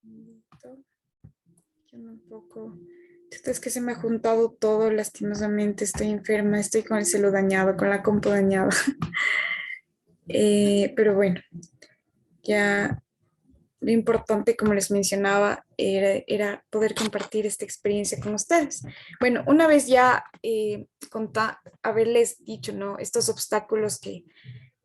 Yo un poco. Es que se me ha juntado todo, lastimosamente. Estoy enferma, estoy con el celo dañado, con la compu dañada. Pero bueno, ya lo importante, como les mencionaba, era poder compartir esta experiencia con ustedes. Bueno, una vez ya haberles dicho, ¿no? Estos obstáculos que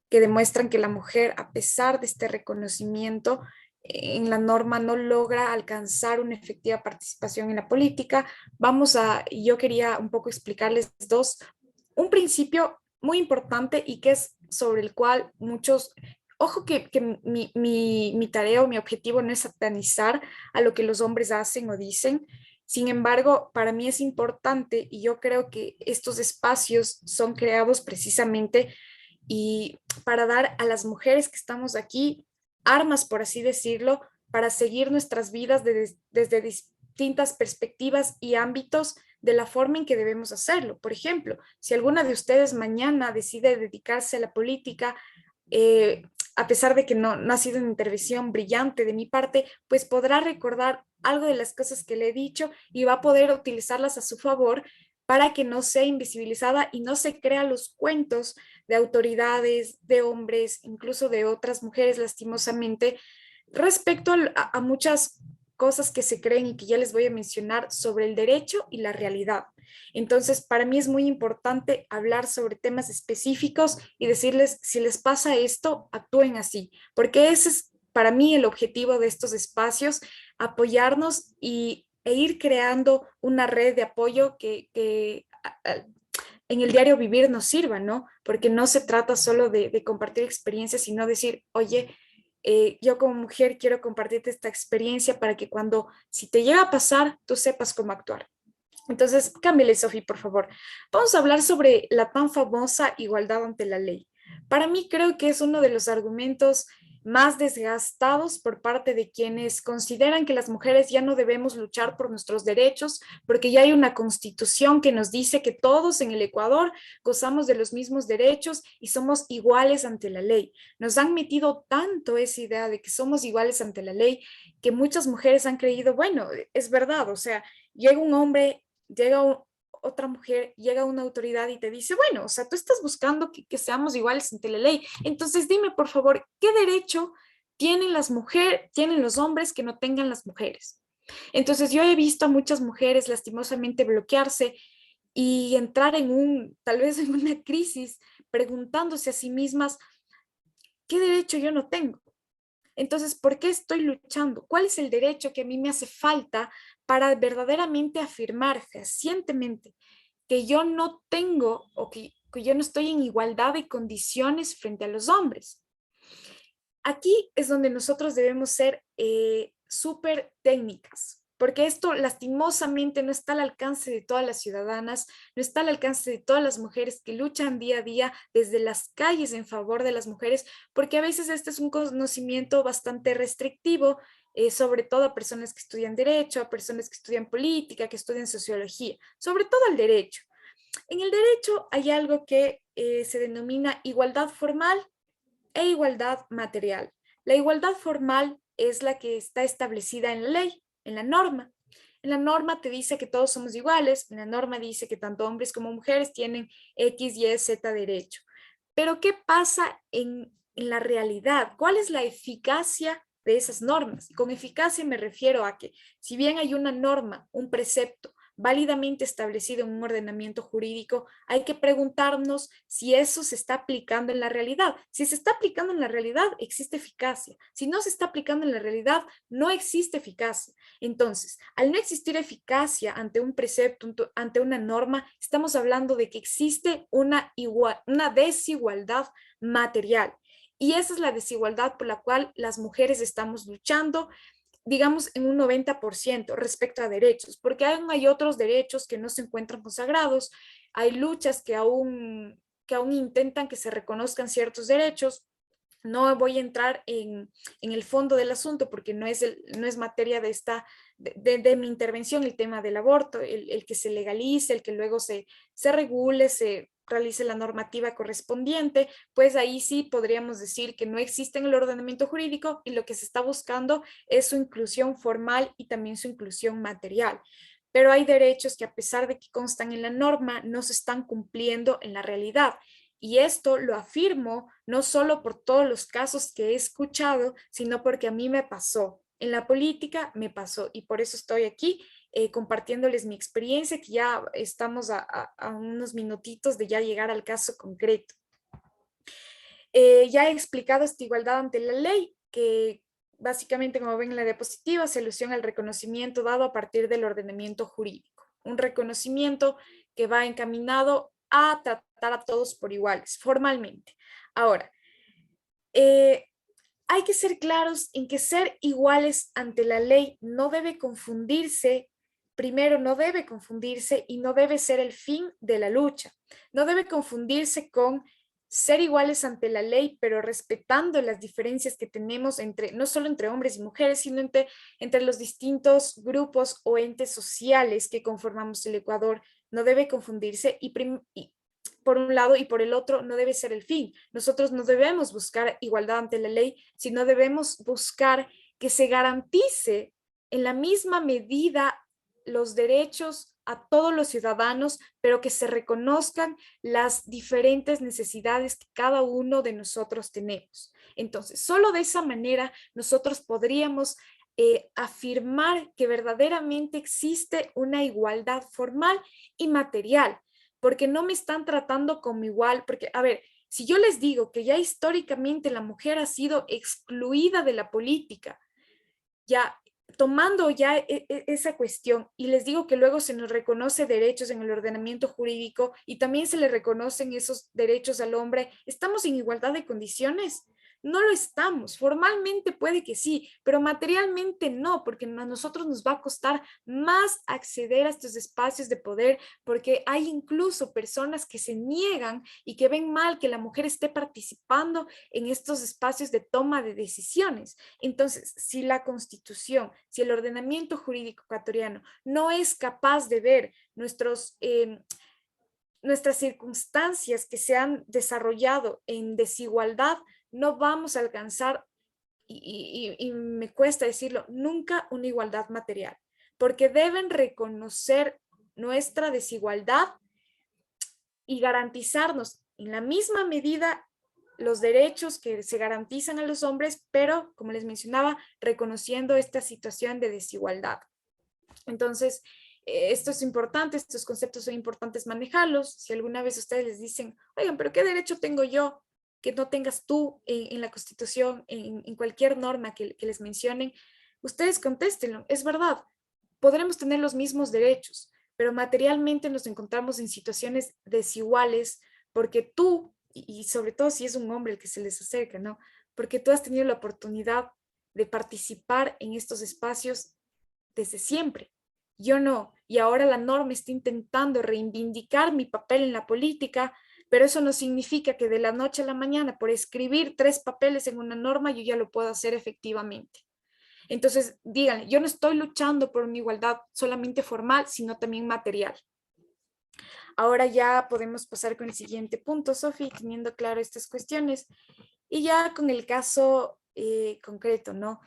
demuestran que la mujer, a pesar de este reconocimiento, en la norma no logra alcanzar una efectiva participación en la política. Yo quería un poco explicarles un principio muy importante y que es sobre el cual muchos, ojo que mi tarea o mi objetivo no es satanizar a lo que los hombres hacen o dicen. Sin embargo, para mí es importante y yo creo que estos espacios son creados precisamente y para dar a las mujeres que estamos aquí armas, por así decirlo, para seguir nuestras vidas desde distintas perspectivas y ámbitos de la forma en que debemos hacerlo. Por ejemplo, si alguna de ustedes mañana decide dedicarse a la política, eh, a pesar de que no ha sido una intervención brillante de mi parte, pues podrá recordar algo de las cosas que le he dicho y va a poder utilizarlas a su favor para que no sea invisibilizada y no se crean los cuentos de autoridades, de hombres, incluso de otras mujeres, lastimosamente, respecto a muchas cosas que se creen y que ya les voy a mencionar sobre el derecho y la realidad. Entonces, para mí es muy importante hablar sobre temas específicos y decirles, si les pasa esto, actúen así, porque ese es para mí el objetivo de estos espacios, apoyarnos e ir creando una red de apoyo que en el diario vivir nos sirva, ¿no? Porque no se trata solo de compartir experiencias, sino decir, oye, yo como mujer quiero compartirte esta experiencia para que si te llega a pasar, tú sepas cómo actuar. Entonces, cámbiale, Sofi, por favor. Vamos a hablar sobre la tan famosa igualdad ante la ley. Para mí creo que es uno de los argumentos más desgastados por parte de quienes consideran que las mujeres ya no debemos luchar por nuestros derechos, porque ya hay una constitución que nos dice que todos en el Ecuador gozamos de los mismos derechos y somos iguales ante la ley. Nos han metido tanto esa idea de que somos iguales ante la ley que muchas mujeres han creído, bueno, es verdad, o sea, llega un hombre, otra mujer, llega una autoridad y te dice, bueno, o sea, tú estás buscando que seamos iguales ante la ley. Entonces dime, por favor, ¿qué derecho tienen las mujeres, tienen los hombres que no tengan las mujeres? Entonces yo he visto a muchas mujeres lastimosamente bloquearse y entrar tal vez en una crisis, preguntándose a sí mismas, ¿qué derecho yo no tengo? Entonces, ¿por qué estoy luchando? ¿Cuál es el derecho que a mí me hace falta para verdaderamente afirmar fehacientemente que yo no tengo que yo no estoy en igualdad de condiciones frente a los hombres? Aquí es donde nosotros debemos ser súper técnicas, porque esto lastimosamente no está al alcance de todas las ciudadanas, no está al alcance de todas las mujeres que luchan día a día desde las calles en favor de las mujeres, porque a veces este es un conocimiento bastante restrictivo, sobre todo a personas que estudian derecho, a personas que estudian política, que estudian sociología, sobre todo el derecho. En el derecho hay algo que se denomina igualdad formal e igualdad material. La igualdad formal es la que está establecida en la ley, en la norma. En la norma te dice que todos somos iguales, en la norma dice que tanto hombres como mujeres tienen X, Y, Z derecho. Pero ¿qué pasa en la realidad? ¿Cuál es la eficacia de esas normas? Con eficacia me refiero a que si bien hay una norma, un precepto válidamente establecido en un ordenamiento jurídico, hay que preguntarnos si eso se está aplicando en la realidad. Si se está aplicando en la realidad, existe eficacia. Si no se está aplicando en la realidad, no existe eficacia. Entonces, al no existir eficacia ante un precepto, ante una norma, estamos hablando de que existe una desigualdad material. Y esa es la desigualdad por la cual las mujeres estamos luchando, digamos, en un 90% respecto a derechos, porque aún hay otros derechos que no se encuentran consagrados, hay luchas que aún intentan que se reconozcan ciertos derechos. No voy a entrar en el fondo del asunto porque no es materia de mi intervención el tema del aborto, el que se legalice, el que luego se regule, realice la normativa correspondiente, pues ahí sí podríamos decir que no existe en el ordenamiento jurídico y lo que se está buscando es su inclusión formal y también su inclusión material. Pero hay derechos que a pesar de que constan en la norma, no se están cumpliendo en la realidad. Y esto lo afirmo no solo por todos los casos que he escuchado, sino porque a mí me pasó. En la política me pasó y por eso estoy aquí compartiéndoles mi experiencia, que ya estamos a unos minutitos de ya llegar al caso concreto. Ya he explicado esta igualdad ante la ley, que básicamente, como ven en la diapositiva, se alusiona al reconocimiento dado a partir del ordenamiento jurídico. Un reconocimiento que va encaminado a tratar a todos por iguales, formalmente. Ahora, hay que ser claros en que ser iguales ante la ley no debe confundirse, primero no debe confundirse y no debe ser el fin de la lucha. No debe confundirse con ser iguales ante la ley, pero respetando las diferencias que tenemos entre, no solo entre hombres y mujeres, sino entre los distintos grupos o entes sociales que conformamos el Ecuador. No debe confundirse y por un lado y por el otro no debe ser el fin. Nosotros no debemos buscar igualdad ante la ley, sino debemos buscar que se garantice en la misma medida los derechos a todos los ciudadanos, pero que se reconozcan las diferentes necesidades que cada uno de nosotros tenemos. Entonces, solo de esa manera nosotros podríamos afirmar que verdaderamente existe una igualdad formal y material, porque no me están tratando como igual, porque, a ver, si yo les digo que ya históricamente la mujer ha sido excluida de la política, ya tomando ya esa cuestión y les digo que luego se nos reconoce derechos en el ordenamiento jurídico y también se le reconocen esos derechos al hombre, ¿estamos en igualdad de condiciones? No lo estamos. Formalmente puede que sí, pero materialmente no, porque a nosotros nos va a costar más acceder a estos espacios de poder, porque hay incluso personas que se niegan y que ven mal que la mujer esté participando en estos espacios de toma de decisiones. Entonces, si la Constitución, si el ordenamiento jurídico ecuatoriano no es capaz de ver nuestras circunstancias que se han desarrollado en desigualdad, no vamos a alcanzar, y me cuesta decirlo, nunca una igualdad material, porque deben reconocer nuestra desigualdad y garantizarnos en la misma medida los derechos que se garantizan a los hombres, pero, como les mencionaba, reconociendo esta situación de desigualdad. Entonces, esto es importante, estos conceptos son importantes manejarlos. Si alguna vez ustedes les dicen, oigan, pero ¿qué derecho tengo yo que no tengas tú en la Constitución, en cualquier norma que les mencionen? Ustedes contéstenlo, es verdad, podremos tener los mismos derechos, pero materialmente nos encontramos en situaciones desiguales porque tú, y sobre todo si es un hombre el que se les acerca, ¿no? Porque tú has tenido la oportunidad de participar en estos espacios desde siempre. Yo no, y ahora la norma está intentando reivindicar mi papel en la política, pero eso no significa que de la noche a la mañana, por escribir 3 papeles en una norma, yo ya lo puedo hacer efectivamente. Entonces, díganle, yo no estoy luchando por una igualdad solamente formal, sino también material. Ahora ya podemos pasar con el siguiente punto, Sofi, teniendo claro estas cuestiones. Y ya con el caso concreto, ¿no?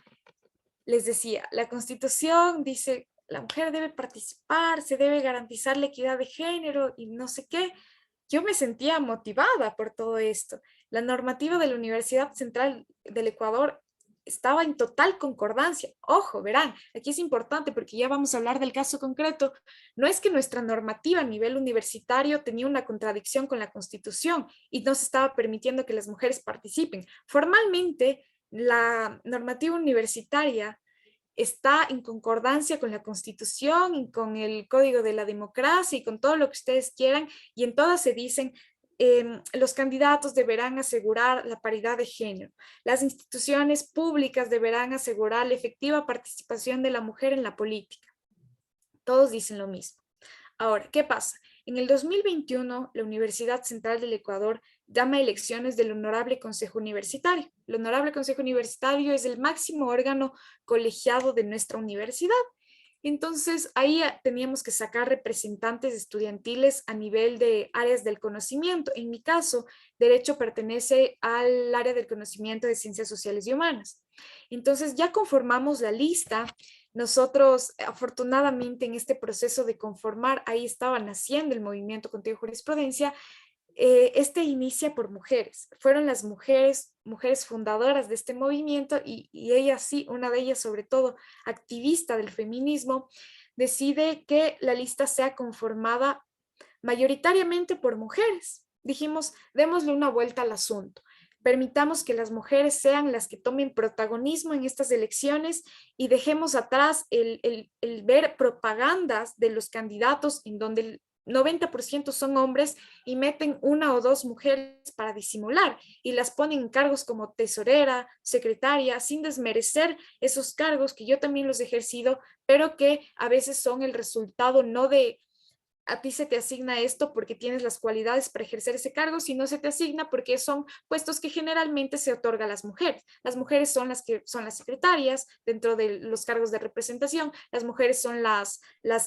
Les decía, la Constitución dice, la mujer debe participar, se debe garantizar la equidad de género y no sé qué. Yo me sentía motivada por todo esto. La normativa de la Universidad Central del Ecuador estaba en total concordancia. Ojo, verán, aquí es importante porque ya vamos a hablar del caso concreto. No es que nuestra normativa a nivel universitario tenía una contradicción con la Constitución y no se estaba permitiendo que las mujeres participen. Formalmente, la normativa universitaria está en concordancia con la Constitución y con el Código de la Democracia y con todo lo que ustedes quieran, y en todas se dicen los candidatos deberán asegurar la paridad de género. Las instituciones públicas deberán asegurar la efectiva participación de la mujer en la política. Todos dicen lo mismo. Ahora, ¿qué pasa? En el 2021, la Universidad Central del Ecuador llama elecciones del Honorable Consejo Universitario. El Honorable Consejo Universitario es el máximo órgano colegiado de nuestra universidad. Entonces, ahí teníamos que sacar representantes estudiantiles a nivel de áreas del conocimiento. En mi caso, Derecho pertenece al área del conocimiento de Ciencias Sociales y Humanas. Entonces, ya conformamos la lista. Nosotros, afortunadamente, en este proceso de conformar, ahí estaba naciendo el movimiento Contigo Jurisprudencia. Este inicia por mujeres. Fueron las mujeres fundadoras de este movimiento y ella sí, una de ellas sobre todo, activista del feminismo, decide que la lista sea conformada mayoritariamente por mujeres. Dijimos, démosle una vuelta al asunto. Permitamos que las mujeres sean las que tomen protagonismo en estas elecciones y dejemos atrás el ver propagandas de los candidatos en donde el 90% son hombres y meten una o dos mujeres para disimular y las ponen en cargos como tesorera, secretaria, sin desmerecer esos cargos que yo también los he ejercido, pero que a veces son el resultado no de a ti se te asigna esto porque tienes las cualidades para ejercer ese cargo, si no se te asigna porque son puestos que generalmente se otorga a las mujeres. Las mujeres son las que son las secretarias dentro de los cargos de representación, las mujeres son las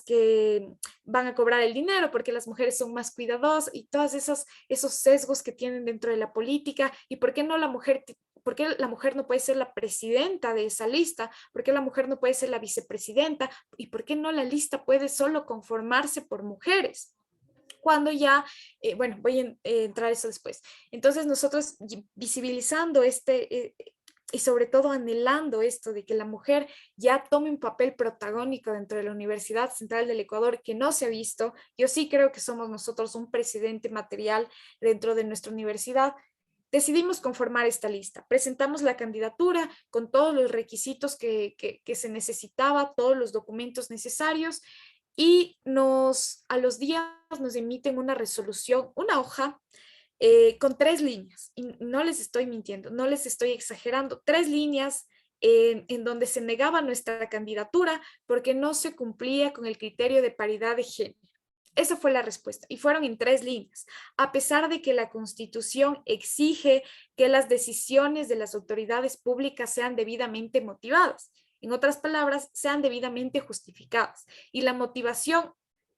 que van a cobrar el dinero porque las mujeres son más cuidadosas y todos esos sesgos que tienen dentro de la política y por qué no la mujer ¿por qué la mujer no puede ser la presidenta de esa lista? ¿Por qué la mujer no puede ser la vicepresidenta? ¿Y por qué no la lista puede solo conformarse por mujeres? Cuando ya, bueno, voy a entrar a eso después. Entonces nosotros visibilizando y sobre todo anhelando esto de que la mujer ya tome un papel protagónico dentro de la Universidad Central del Ecuador que no se ha visto, yo sí creo que somos nosotros un precedente material dentro de nuestra universidad. Decidimos conformar esta lista. Presentamos la candidatura con todos los requisitos que se necesitaba, todos los documentos necesarios y a los días nos emiten una resolución, una hoja con 3 líneas. Y no les estoy mintiendo, no les estoy exagerando. 3 líneas en donde se negaba nuestra candidatura porque no se cumplía con el criterio de paridad de género. Esa fue la respuesta y fueron en 3 líneas, a pesar de que la Constitución exige que las decisiones de las autoridades públicas sean debidamente motivadas. En otras palabras, sean debidamente justificadas. Y la motivación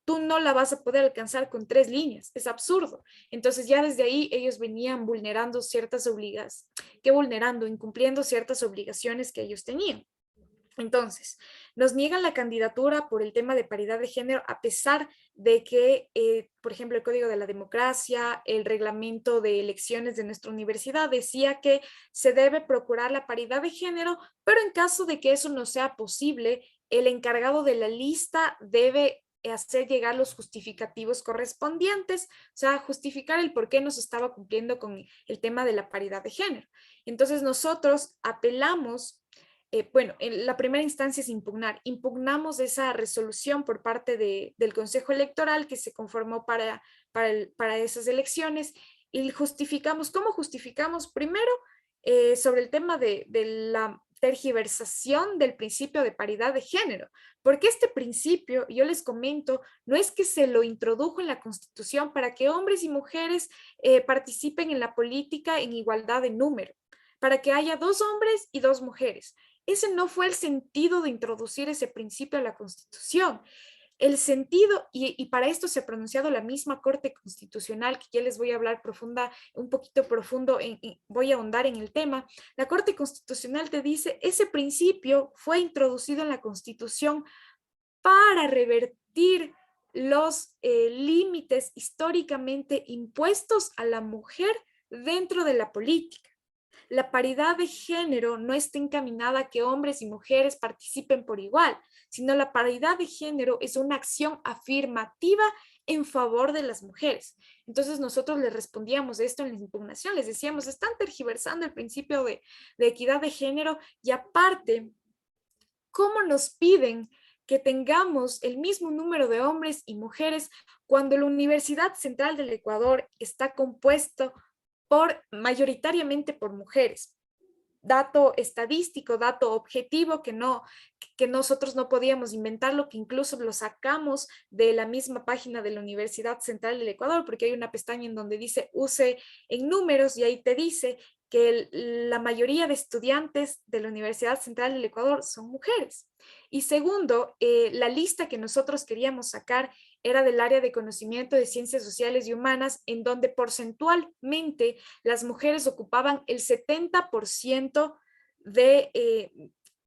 tú no la vas a poder alcanzar con 3 líneas, es absurdo. Entonces ya desde ahí ellos venían vulnerando ciertas obligaciones, incumpliendo ciertas obligaciones que ellos tenían. Entonces, nos niegan la candidatura por el tema de paridad de género, a pesar de que, por ejemplo, el Código de la Democracia, el reglamento de elecciones de nuestra universidad decía que se debe procurar la paridad de género, pero en caso de que eso no sea posible, el encargado de la lista debe hacer llegar los justificativos correspondientes, o sea, justificar el por qué no se estaba cumpliendo con el tema de la paridad de género. Entonces, nosotros apelamos bueno, en la primera instancia es impugnamos esa resolución por parte del Consejo Electoral que se conformó para esas elecciones y justificamos, ¿cómo justificamos? Primero, sobre el tema de la tergiversación del principio de paridad de género, porque este principio, yo les comento, no es que se lo introdujo en la Constitución para que hombres y mujeres participen en la política en igualdad de número, para que haya 2 hombres y 2 mujeres. Ese no fue el sentido de introducir ese principio a la Constitución. El sentido, y para esto se ha pronunciado la misma Corte Constitucional, que ya les voy a hablar un poquito profundo, voy a ahondar en el tema. La Corte Constitucional te dice, ese principio fue introducido en la Constitución para revertir los límites históricamente impuestos a la mujer dentro de la política. La paridad de género no está encaminada a que hombres y mujeres participen por igual, sino la paridad de género es una acción afirmativa en favor de las mujeres. Entonces nosotros les respondíamos esto en la impugnación, les decíamos, están tergiversando el principio de equidad de género y aparte, ¿cómo nos piden que tengamos el mismo número de hombres y mujeres cuando la Universidad Central del Ecuador está compuesto mayoritariamente por mujeres? Dato estadístico, dato objetivo que nosotros no podíamos inventarlo, que incluso lo sacamos de la misma página de la Universidad Central del Ecuador, porque hay una pestaña en donde dice use en números y ahí te dice que la mayoría de estudiantes de la Universidad Central del Ecuador son mujeres. Y segundo, la lista que nosotros queríamos sacar era del área de conocimiento de ciencias sociales y humanas, en donde porcentualmente las mujeres ocupaban el 70%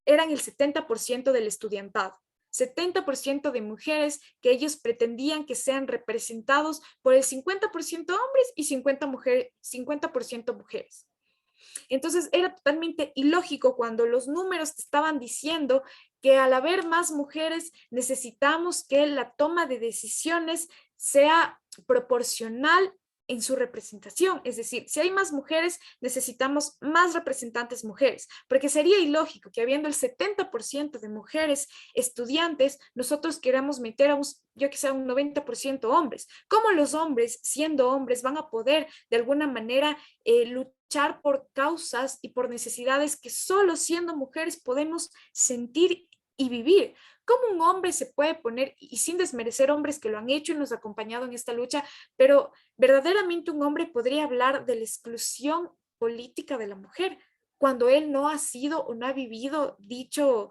eran el 70% del estudiantado. 70% de mujeres que ellos pretendían que sean representados por el 50% hombres y 50% mujeres. Entonces era totalmente ilógico cuando los números te estaban diciendo que al haber más mujeres necesitamos que la toma de decisiones sea proporcional en su representación. Es decir, si hay más mujeres, necesitamos más representantes mujeres, porque sería ilógico que habiendo el 70% de mujeres estudiantes, nosotros queramos meter a yo que sé, un 90% hombres. ¿Cómo los hombres, siendo hombres, van a poder de alguna manera luchar por causas y por necesidades que solo siendo mujeres podemos sentir y vivir? ¿Cómo un hombre se puede poner, y sin desmerecer hombres que lo han hecho y nos han acompañado en esta lucha, pero verdaderamente un hombre podría hablar de la exclusión política de la mujer cuando él no ha sido o no ha vivido dicha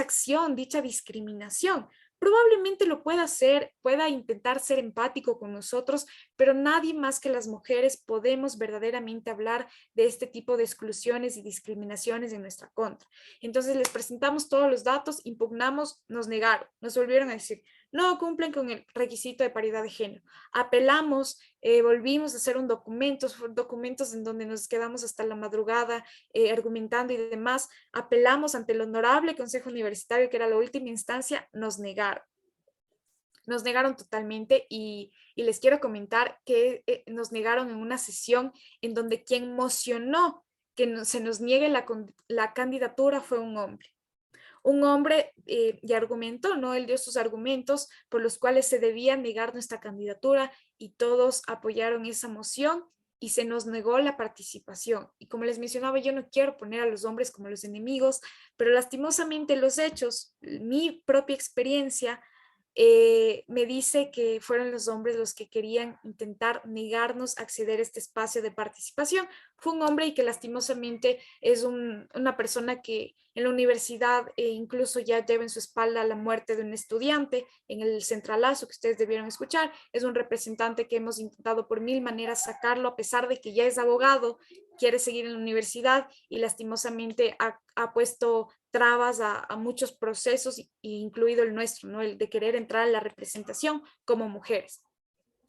acción, dicha discriminación? Probablemente lo pueda hacer, pueda intentar ser empático con nosotros, pero nadie más que las mujeres podemos verdaderamente hablar de este tipo de exclusiones y discriminaciones en nuestra contra. Entonces les presentamos todos los datos, impugnamos, nos negaron, nos volvieron a decir, no cumplen con el requisito de paridad de género. Apelamos, volvimos a hacer documentos en donde nos quedamos hasta la madrugada argumentando y demás. Apelamos ante el honorable Consejo Universitario, que era la última instancia, nos negaron. Nos negaron totalmente y les quiero comentar que nos negaron en una sesión en donde quien mocionó que se nos niegue la candidatura fue un hombre. Un hombre y argumentó, ¿no? Él dio sus argumentos por los cuales se debía negar nuestra candidatura y todos apoyaron esa moción y se nos negó la participación. Y como les mencionaba, yo no quiero poner a los hombres como los enemigos, pero lastimosamente los hechos, mi propia experiencia, me dice que fueron los hombres los que querían intentar negarnos acceder a este espacio de participación. Fue un hombre y que lastimosamente es una persona que en la universidad incluso ya lleva en su espalda la muerte de un estudiante en el centralazo que ustedes debieron escuchar. Es un representante que hemos intentado por mil maneras sacarlo, a pesar de que ya es abogado, quiere seguir en la universidad y lastimosamente ha puesto trabas a muchos procesos, incluido el nuestro, ¿no? El de querer entrar a la representación como mujeres.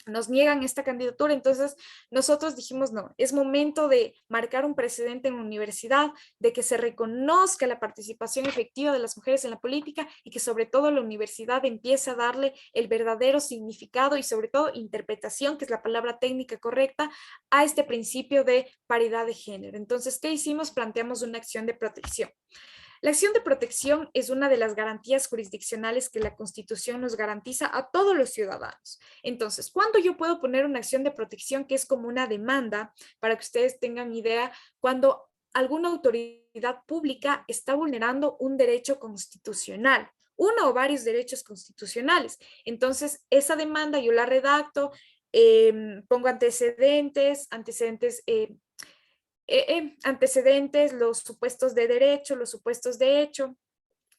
Nos niegan esta candidatura, entonces nosotros dijimos no, es momento de marcar un precedente en la universidad, de que se reconozca la participación efectiva de las mujeres en la política y que sobre todo la universidad empiece a darle el verdadero significado y sobre todo interpretación, que es la palabra técnica correcta, a este principio de paridad de género. Entonces, ¿qué hicimos? Planteamos una acción de protección. La acción de protección es una de las garantías jurisdiccionales que la Constitución nos garantiza a todos los ciudadanos. Entonces, ¿cuándo yo puedo poner una acción de protección que es como una demanda? Para que ustedes tengan idea, cuando alguna autoridad pública está vulnerando un derecho constitucional, uno o varios derechos constitucionales. Entonces, esa demanda yo la redacto, pongo antecedentes, los supuestos de derecho, los supuestos de hecho,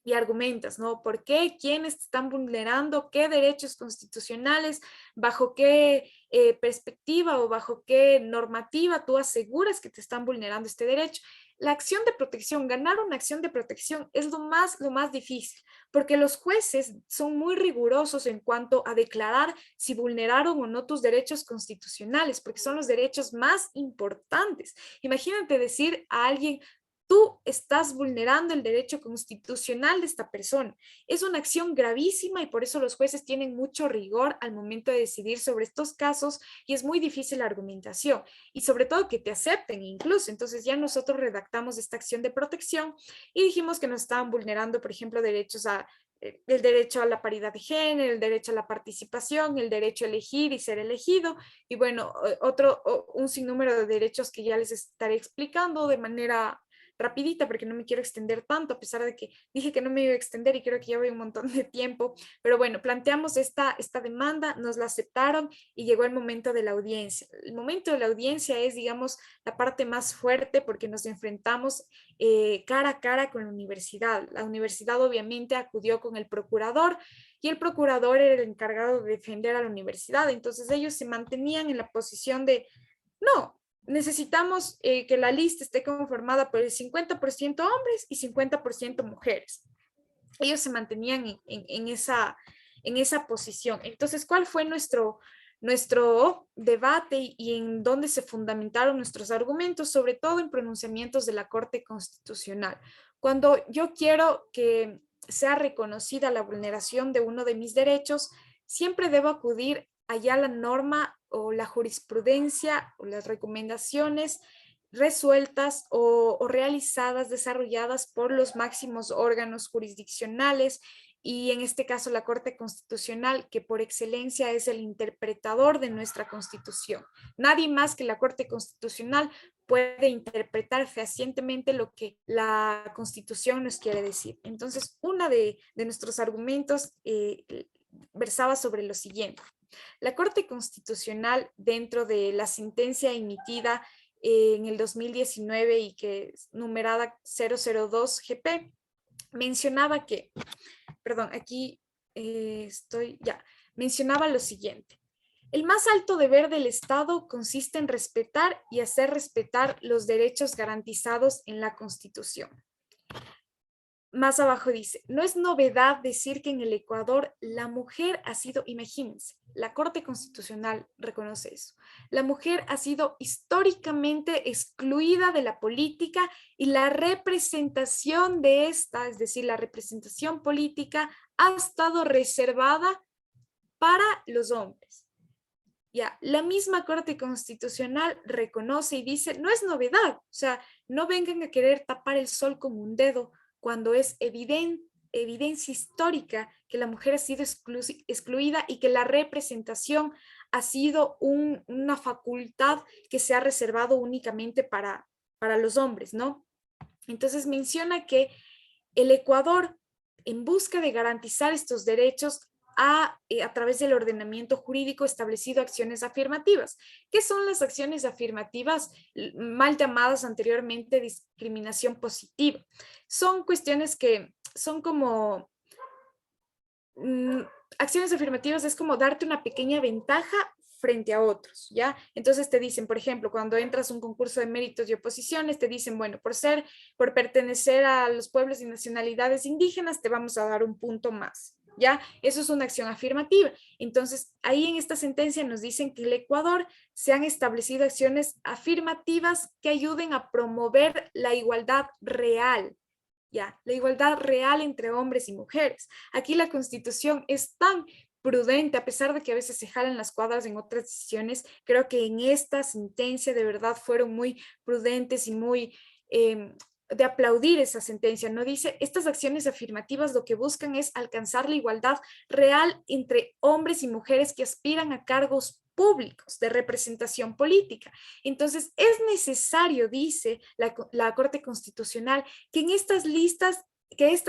y argumentas, ¿no? ¿Por qué? ¿Quiénes están vulnerando? ¿Qué derechos constitucionales? ¿Bajo qué perspectiva o bajo qué normativa tú aseguras que te están vulnerando este derecho? La acción de protección, ganar una acción de protección es lo más difícil, porque los jueces son muy rigurosos en cuanto a declarar si vulneraron o no tus derechos constitucionales, porque son los derechos más importantes. Imagínate decir a alguien, tú estás vulnerando el derecho constitucional de esta persona. Es una acción gravísima y por eso los jueces tienen mucho rigor al momento de decidir sobre estos casos y es muy difícil la argumentación y sobre todo que te acepten incluso. Entonces ya nosotros redactamos esta acción de protección y dijimos que nos estaban vulnerando, por ejemplo, el derecho a la paridad de género, el derecho a la participación, el derecho a elegir y ser elegido, y bueno, un sinnúmero de derechos que ya les estaré explicando de manera rapidita porque no me quiero extender tanto, a pesar de que dije que no me iba a extender y creo que ya voy un montón de tiempo. Pero bueno, planteamos esta demanda, nos la aceptaron y llegó el momento de la audiencia. El momento de la audiencia es, digamos, la parte más fuerte porque nos enfrentamos cara a cara con la universidad. La universidad obviamente acudió con el procurador y el procurador era el encargado de defender a la universidad. Entonces ellos se mantenían en la posición de, no, necesitamos que la lista esté conformada por el 50% hombres y 50% mujeres. Ellos se mantenían en esa posición. Entonces, ¿cuál fue nuestro debate y en dónde se fundamentaron nuestros argumentos? Sobre todo en pronunciamientos de la Corte Constitucional. Cuando yo quiero que sea reconocida la vulneración de uno de mis derechos, siempre debo acudir allá a la norma o la jurisprudencia o las recomendaciones resueltas o realizadas, desarrolladas por los máximos órganos jurisdiccionales y en este caso la Corte Constitucional, que por excelencia es el interpretador de nuestra Constitución. Nadie más que la Corte Constitucional puede interpretar fehacientemente lo que la Constitución nos quiere decir. Entonces, uno de nuestros argumentos versaba sobre lo siguiente. La Corte Constitucional, dentro de la sentencia emitida en el 2019 y que es numerada 002 GP, mencionaba que, perdón, aquí mencionaba lo siguiente. El más alto deber del Estado consiste en respetar y hacer respetar los derechos garantizados en la Constitución. Más abajo dice, no es novedad decir que en el Ecuador la mujer ha sido, imagínense, la Corte Constitucional reconoce eso, la mujer ha sido históricamente excluida de la política y la representación de esta, es decir, la representación política ha estado reservada para los hombres. Ya, la misma Corte Constitucional reconoce y dice, no es novedad, o sea, no vengan a querer tapar el sol con un dedo, cuando es evidencia histórica que la mujer ha sido excluida y que la representación ha sido una facultad que se ha reservado únicamente para los hombres, ¿no? Entonces menciona que el Ecuador, en busca de garantizar estos derechos, a través del ordenamiento jurídico establecido acciones afirmativas. ¿Qué son las acciones afirmativas mal llamadas anteriormente discriminación positiva? Son cuestiones que son como acciones afirmativas, es como darte una pequeña ventaja frente a otros, ¿ya? Entonces te dicen, por ejemplo, cuando entras a un concurso de méritos y oposiciones, te dicen, bueno, por pertenecer a los pueblos y nacionalidades indígenas, te vamos a dar un punto más, ¿ya? Eso es una acción afirmativa. Entonces, ahí en esta sentencia nos dicen que el Ecuador se han establecido acciones afirmativas que ayuden a promover la igualdad real, ¿ya? La igualdad real entre hombres y mujeres. Aquí la Constitución es tan prudente, a pesar de que a veces se jalan las cuadras en otras decisiones, creo que en esta sentencia de verdad fueron muy prudentes y muy de aplaudir esa sentencia, ¿no? Dice, estas acciones afirmativas lo que buscan es alcanzar la igualdad real entre hombres y mujeres que aspiran a cargos públicos de representación política. Entonces, es necesario, dice la Corte Constitucional, que estas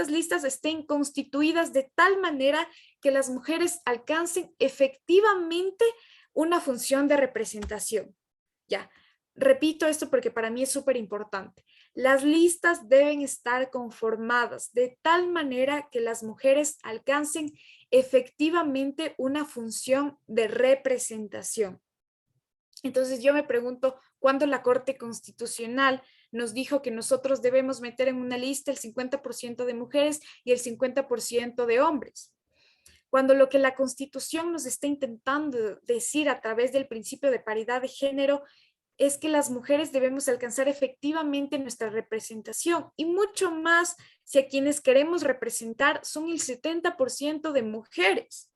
listas estén constituidas de tal manera que las mujeres alcancen efectivamente una función de representación. Ya, repito esto porque para mí es súper importante. Las listas deben estar conformadas de tal manera que las mujeres alcancen efectivamente una función de representación. Entonces yo me pregunto, ¿cuándo la Corte Constitucional nos dijo que nosotros debemos meter en una lista el 50% de mujeres y el 50% de hombres? Cuando lo que la Constitución nos está intentando decir a través del principio de paridad de género es que las mujeres debemos alcanzar efectivamente nuestra representación y mucho más si a quienes queremos representar son el 70% de mujeres.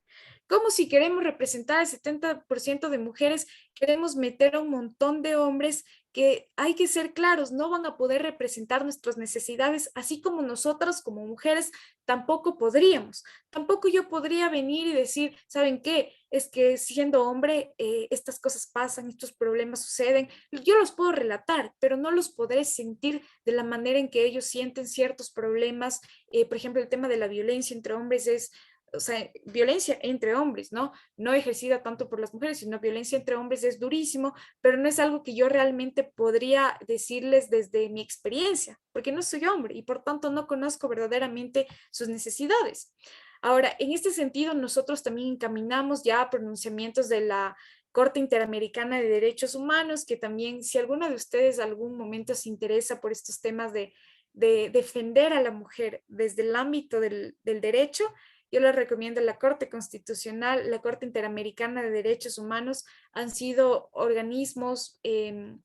Como si queremos representar al 70% de mujeres, queremos meter a un montón de hombres que hay que ser claros, no van a poder representar nuestras necesidades, así como nosotras como mujeres tampoco podríamos. Tampoco yo podría venir y decir, ¿saben qué? Es que siendo hombre estas cosas pasan, estos problemas suceden. Yo los puedo relatar, pero no los podré sentir de la manera en que ellos sienten ciertos problemas. Por ejemplo, el tema de la violencia entre hombres es, o sea, violencia entre hombres, ¿no? No ejercida tanto por las mujeres, sino violencia entre hombres es durísimo, pero no es algo que yo realmente podría decirles desde mi experiencia, porque no soy hombre y por tanto no conozco verdaderamente sus necesidades. Ahora, en este sentido, nosotros también encaminamos ya pronunciamientos de la Corte Interamericana de Derechos Humanos, que también, si alguno de ustedes algún momento se interesa por estos temas de defender a la mujer desde el ámbito del derecho, yo les recomiendo la Corte Constitucional, la Corte Interamericana de Derechos Humanos, han sido organismos de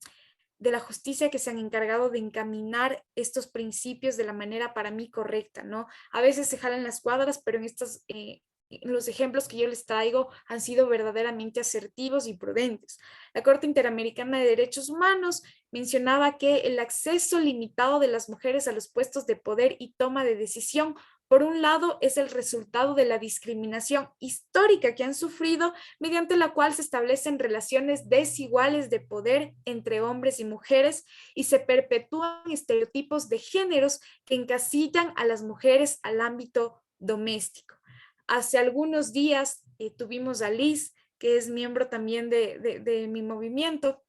la justicia que se han encargado de encaminar estos principios de la manera para mí correcta, ¿no? A veces se jalan las cuadras, pero los ejemplos que yo les traigo han sido verdaderamente asertivos y prudentes. La Corte Interamericana de Derechos Humanos mencionaba que el acceso limitado de las mujeres a los puestos de poder y toma de decisión, por un lado, es el resultado de la discriminación histórica que han sufrido, mediante la cual se establecen relaciones desiguales de poder entre hombres y mujeres y se perpetúan estereotipos de géneros que encasillan a las mujeres al ámbito doméstico. Hace algunos días tuvimos a Liz, que es miembro también de mi movimiento,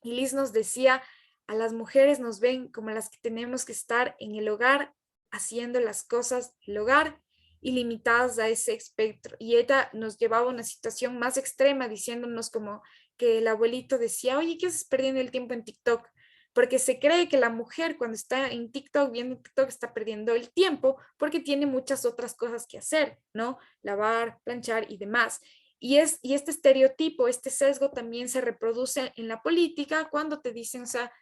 y Liz nos decía, a las mujeres nos ven como las que tenemos que estar en el hogar, haciendo las cosas del hogar y limitadas a ese espectro. Y ella nos llevaba a una situación más extrema, diciéndonos como que el abuelito decía, oye, ¿qué haces perdiendo el tiempo en TikTok? Porque se cree que la mujer cuando está en TikTok, viendo TikTok, está perdiendo el tiempo porque tiene muchas otras cosas que hacer, ¿no? Lavar, planchar y demás. Y este estereotipo, este sesgo también se reproduce en la política cuando te dicen, o sea,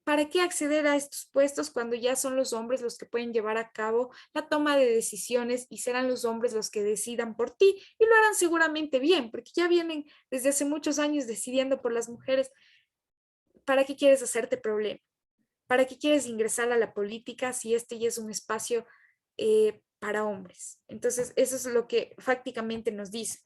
¿para qué acceder a estos puestos cuando ya son los hombres los que pueden llevar a cabo la toma de decisiones y serán los hombres los que decidan por ti? Y lo harán seguramente bien, porque ya vienen desde hace muchos años decidiendo por las mujeres. ¿Para qué quieres hacerte problema? ¿Para qué quieres ingresar a la política si este ya es un espacio para hombres? Entonces, eso es lo que prácticamente nos dice.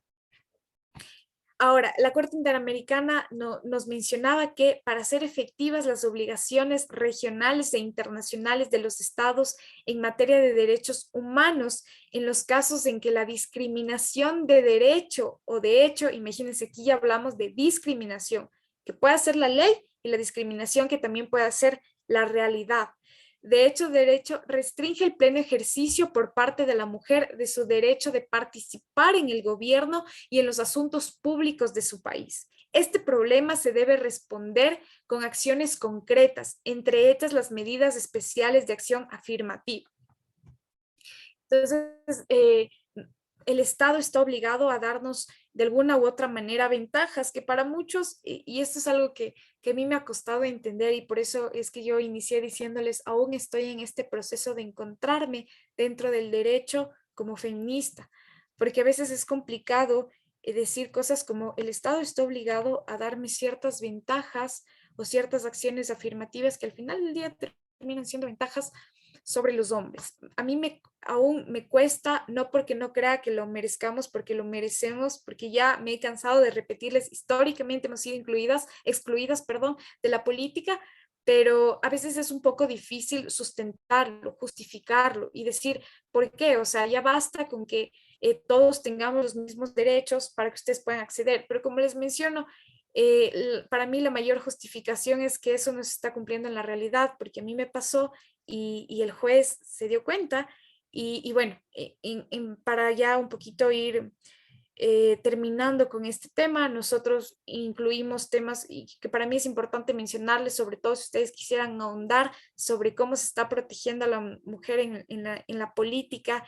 Ahora, la Corte Interamericana nos mencionaba que para ser efectivas las obligaciones regionales e internacionales de los estados en materia de derechos humanos, en los casos en que la discriminación de derecho o de hecho, imagínense, aquí ya hablamos de discriminación, que puede ser la ley y la discriminación que también puede ser la realidad. De hecho, derecho restringe el pleno ejercicio por parte de la mujer de su derecho de participar en el gobierno y en los asuntos públicos de su país. Este problema se debe responder con acciones concretas, entre ellas las medidas especiales de acción afirmativa. Entonces, el Estado está obligado a darnos de alguna u otra manera ventajas que para muchos, y esto es algo que a mí me ha costado entender y por eso es que yo inicié diciéndoles, aún estoy en este proceso de encontrarme dentro del derecho como feminista, porque a veces es complicado decir cosas como el Estado está obligado a darme ciertas ventajas o ciertas acciones afirmativas que al final del día terminan siendo ventajas sobre los hombres. A mí aún me cuesta, no porque no crea que lo merezcamos, porque lo merecemos, porque ya me he cansado de repetirles, históricamente hemos sido excluidas, perdón, de la política, pero a veces es un poco difícil sustentarlo, justificarlo y decir, ¿por qué? O sea, ya basta con que todos tengamos los mismos derechos para que ustedes puedan acceder, pero como les menciono, para mí la mayor justificación es que eso no se está cumpliendo en la realidad, porque a mí me pasó y el juez se dio cuenta y bueno, para ya un poquito ir terminando con este tema, nosotros incluimos temas y que para mí es importante mencionarles, sobre todo si ustedes quisieran ahondar sobre cómo se está protegiendo a la mujer en la política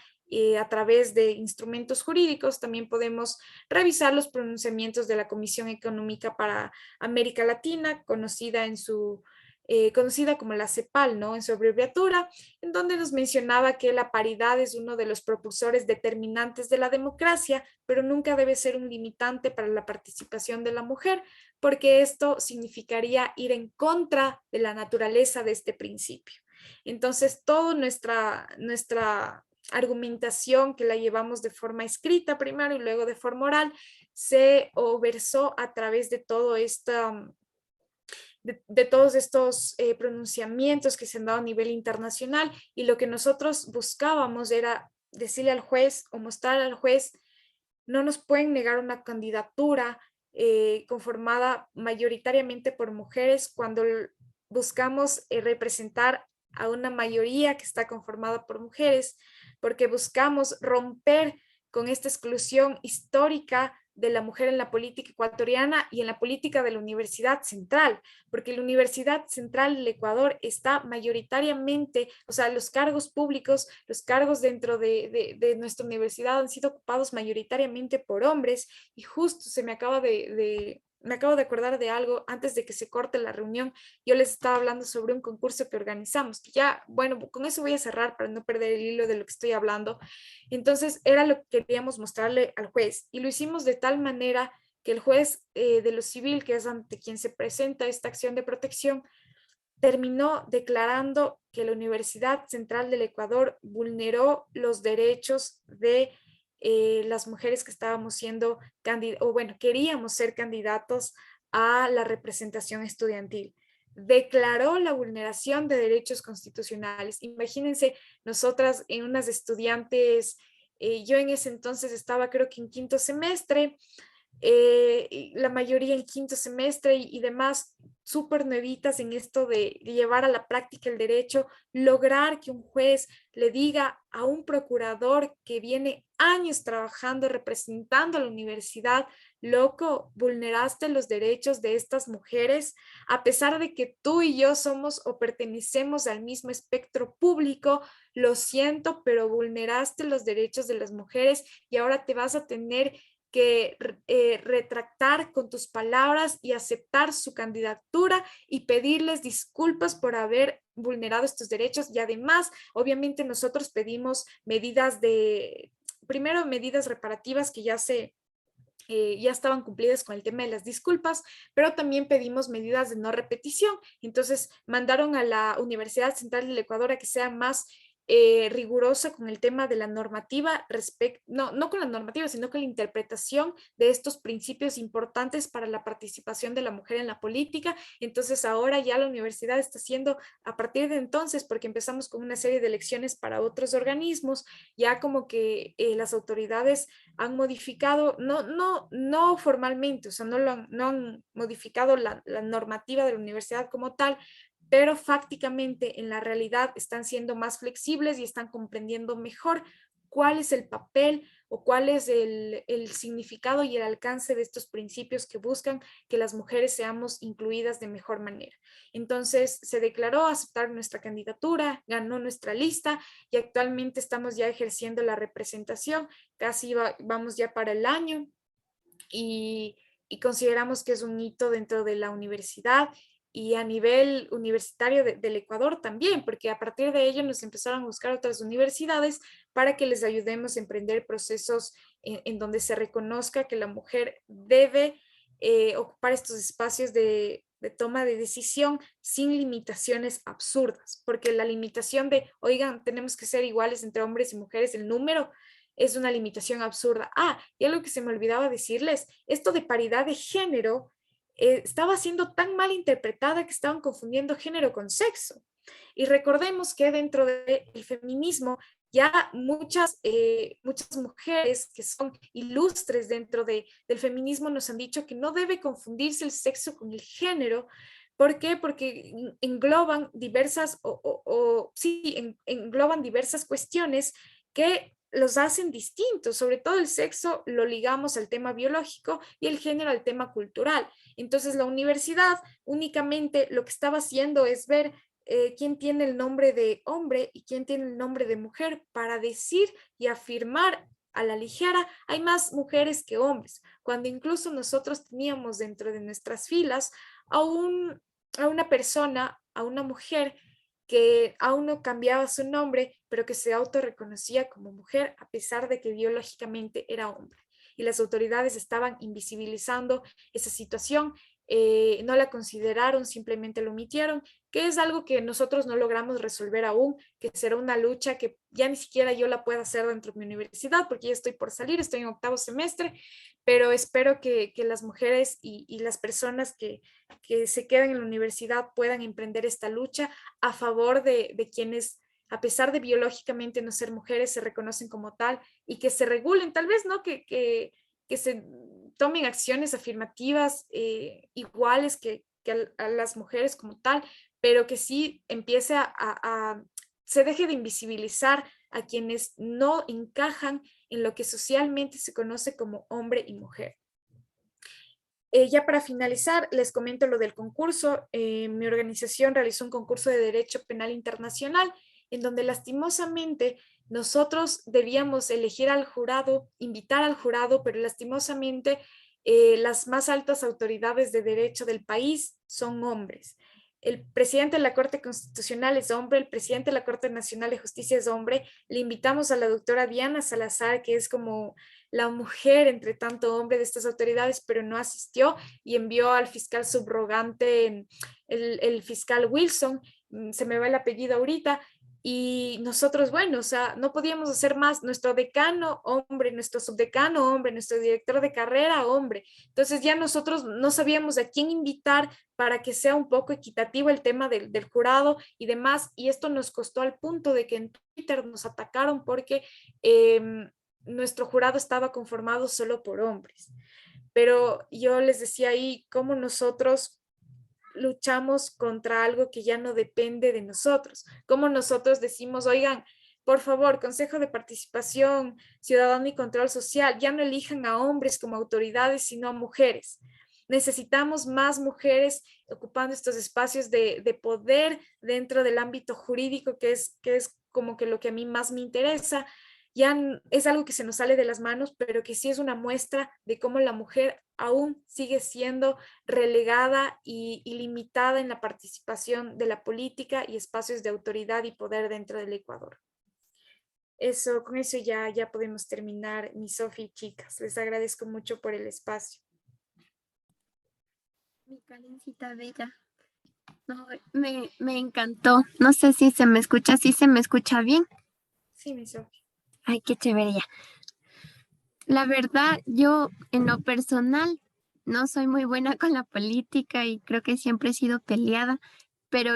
a través de instrumentos jurídicos. También podemos revisar los pronunciamientos de la Comisión Económica para América Latina, conocida en su conocida como la CEPAL, ¿no? En su abreviatura, en donde nos mencionaba que la paridad es uno de los propulsores determinantes de la democracia, pero nunca debe ser un limitante para la participación de la mujer, porque esto significaría ir en contra de la naturaleza de este principio. Entonces, toda nuestra argumentación, que la llevamos de forma escrita primero y luego de forma oral, se versó a través de todo de todos estos pronunciamientos que se han dado a nivel internacional, y lo que nosotros buscábamos era decirle al juez o mostrar al juez: no nos pueden negar una candidatura conformada mayoritariamente por mujeres cuando buscamos representar a una mayoría que está conformada por mujeres, porque buscamos romper con esta exclusión histórica de la mujer en la política ecuatoriana y en la política de la Universidad Central, porque la Universidad Central del Ecuador está mayoritariamente, o sea, los cargos públicos, los cargos dentro de nuestra universidad han sido ocupados mayoritariamente por hombres, y justo me acabo de acordar de algo antes de que se corte la reunión. Yo les estaba hablando sobre un concurso que organizamos, que ya, bueno, con eso voy a cerrar para no perder el hilo de lo que estoy hablando. Entonces, era lo que queríamos mostrarle al juez, y lo hicimos de tal manera que el juez de lo civil, que es ante quien se presenta esta acción de protección, terminó declarando que la Universidad Central del Ecuador vulneró los derechos de las mujeres que estábamos siendo o bueno, queríamos ser candidatos a la representación estudiantil. Declaró la vulneración de derechos constitucionales. Imagínense, nosotras en unas estudiantes, yo en ese entonces estaba creo que en quinto semestre, la mayoría en quinto semestre y demás, súper nuevitas en esto de llevar a la práctica el derecho, lograr que un juez le diga a un procurador que viene años trabajando, representando a la universidad: loco, vulneraste los derechos de estas mujeres, a pesar de que tú y yo somos o pertenecemos al mismo espectro público, lo siento, pero vulneraste los derechos de las mujeres y ahora te vas a tener que retractar con tus palabras y aceptar su candidatura y pedirles disculpas por haber vulnerado estos derechos. Y además, obviamente nosotros pedimos primero medidas reparativas que ya estaban cumplidas con el tema de las disculpas, pero también pedimos medidas de no repetición. Entonces mandaron a la Universidad Central del Ecuador a que sea más rigurosa con el tema de la normativa, no con la normativa, sino con la interpretación de estos principios importantes para la participación de la mujer en la política. Entonces ahora ya la universidad está haciendo, a partir de entonces, porque empezamos con una serie de elecciones para otros organismos, ya como que las autoridades han modificado, no formalmente, o sea, no han modificado la normativa de la universidad como tal, pero fácticamente en la realidad están siendo más flexibles y están comprendiendo mejor cuál es el papel o cuál es el significado y el alcance de estos principios que buscan que las mujeres seamos incluidas de mejor manera. Entonces se declaró aceptar nuestra candidatura, ganó nuestra lista y actualmente estamos ya ejerciendo la representación, vamos ya para el año, y consideramos que es un hito dentro de la universidad y a nivel universitario del Ecuador también, porque a partir de ello nos empezaron a buscar otras universidades para que les ayudemos a emprender procesos en donde se reconozca que la mujer debe ocupar estos espacios de toma de decisión sin limitaciones absurdas, porque la limitación de, oigan, tenemos que ser iguales entre hombres y mujeres, el número es una limitación absurda. Y algo que se me olvidaba decirles, esto de paridad de género estaba siendo tan mal interpretada que estaban confundiendo género con sexo. Y recordemos que dentro del feminismo ya muchas mujeres que son ilustres dentro del feminismo nos han dicho que no debe confundirse el sexo con el género. ¿Por qué? Porque engloban engloban diversas cuestiones que los hacen distintos. Sobre todo el sexo lo ligamos al tema biológico y el género al tema cultural. Entonces la universidad únicamente lo que estaba haciendo es ver quién tiene el nombre de hombre y quién tiene el nombre de mujer para decir y afirmar a la ligera: hay más mujeres que hombres, cuando incluso nosotros teníamos dentro de nuestras filas a un a una persona, a una mujer que aún no cambiaba su nombre, pero que se autorreconocía como mujer a pesar de que biológicamente era hombre. Y las autoridades estaban invisibilizando esa situación, no la consideraron, simplemente lo omitieron, que es algo que nosotros no logramos resolver aún, que será una lucha que ya ni siquiera yo la pueda hacer dentro de mi universidad, porque ya estoy por salir, estoy en octavo semestre, pero espero que las mujeres y las personas que se queden en la universidad puedan emprender esta lucha a favor de quienes, a pesar de biológicamente no ser mujeres, se reconocen como tal y que se regulen, tal vez no que se tomen acciones afirmativas iguales que a las mujeres como tal, pero que sí empiece se deje de invisibilizar a quienes no encajan en lo que socialmente se conoce como hombre y mujer. Ya para finalizar, les comento lo del concurso. Mi organización realizó un concurso de Derecho Penal Internacional en donde lastimosamente nosotros debíamos elegir al jurado, invitar al jurado, pero lastimosamente las más altas autoridades de derecho del país son hombres. El presidente de la Corte Constitucional es hombre, el presidente de la Corte Nacional de Justicia es hombre. Le invitamos a la doctora Diana Salazar, que es como la mujer entre tanto hombre de estas autoridades, pero no asistió y envió al fiscal subrogante, el fiscal Wilson, se me va el apellido ahorita, y nosotros, bueno, o sea, no podíamos hacer más. Nuestro decano, hombre, nuestro subdecano, hombre, nuestro director de carrera, hombre. Entonces ya nosotros no sabíamos a quién invitar para que sea un poco equitativo el tema del jurado y demás. Y esto nos costó al punto de que en Twitter nos atacaron porque nuestro jurado estaba conformado solo por hombres. Pero yo les decía ahí cómo nosotros luchamos contra algo que ya no depende de nosotros, cómo nosotros decimos, oigan, por favor, Consejo de Participación Ciudadana y Control Social, ya no elijan a hombres como autoridades, sino a mujeres. Necesitamos más mujeres ocupando estos espacios de poder dentro del ámbito jurídico, que es como que lo que a mí más me interesa. Ya es algo que se nos sale de las manos, pero que sí es una muestra de cómo la mujer aún sigue siendo relegada y limitada en la participación de la política y espacios de autoridad y poder dentro del Ecuador. Eso, con eso ya podemos terminar, mi Sofi, chicas. Les agradezco mucho por el espacio. Mi Karencita bella. No, me encantó. No sé si se me escucha, si se me escucha bien. Sí, mi Sofi. Ay, qué chévere. La verdad, yo en lo personal no soy muy buena con la política y creo que siempre he sido peleada, pero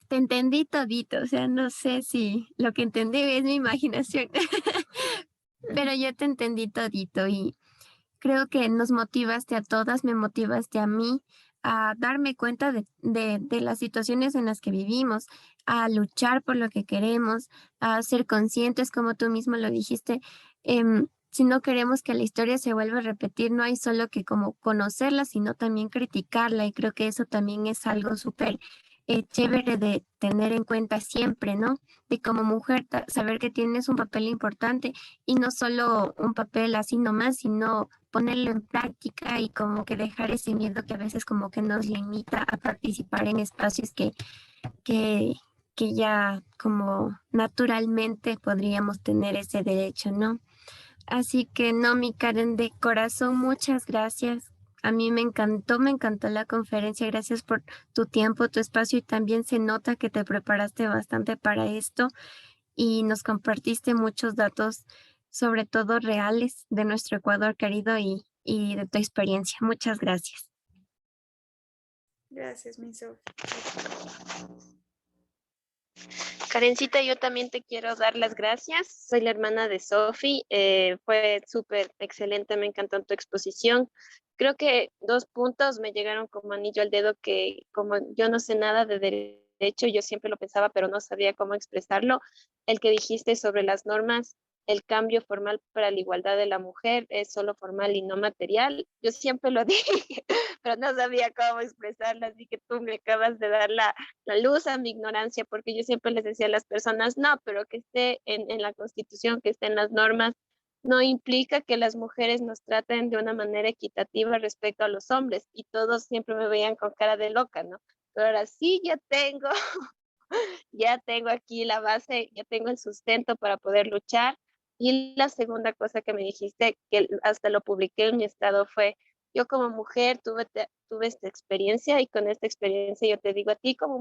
te entendí todito, o sea, no sé si lo que entendí es mi imaginación, pero yo te entendí todito y creo que nos motivaste a todas, me motivaste a mí a darme cuenta de las situaciones en las que vivimos, a luchar por lo que queremos, a ser conscientes, como tú mismo lo dijiste. Si no queremos que la historia se vuelva a repetir, no hay solo que como conocerla, sino también criticarla. Y creo que eso también es algo súper chévere de tener en cuenta siempre, ¿no? De como mujer, saber que tienes un papel importante y no solo un papel así nomás, sino ponerlo en práctica y como que dejar ese miedo que a veces como que nos limita a participar en espacios que, que ya como naturalmente podríamos tener ese derecho, ¿no? Así que no, mi Karen, de corazón, muchas gracias. A mí me encantó la conferencia. Gracias por tu tiempo, tu espacio y también se nota que te preparaste bastante para esto y nos compartiste muchos datos, sobre todo reales, de nuestro Ecuador querido y de tu experiencia. Muchas gracias. Gracias, mi Sofi. Karencita, yo también te quiero dar las gracias. Soy la hermana de Sofi. Fue súper excelente, me encantó tu exposición. Creo que dos puntos me llegaron como anillo al dedo que como yo no sé nada de derecho, yo siempre lo pensaba, pero no sabía cómo expresarlo. El que dijiste sobre las normas, el cambio formal para la igualdad de la mujer es solo formal y no material. Yo siempre lo dije, pero no sabía cómo expresarlo, así que tú me acabas de dar la luz a mi ignorancia, porque yo siempre les decía a las personas, no, pero que esté en la Constitución, que esté en las normas, no implica que las mujeres nos traten de una manera equitativa respecto a los hombres, y todos siempre me veían con cara de loca, ¿no? pero ahora sí ya tengo, ya tengo aquí la base, ya tengo el sustento para poder luchar. Y la segunda cosa que me dijiste, que hasta lo publiqué en mi estado, fue, yo como mujer tuve esta experiencia y con esta experiencia yo te digo a ti como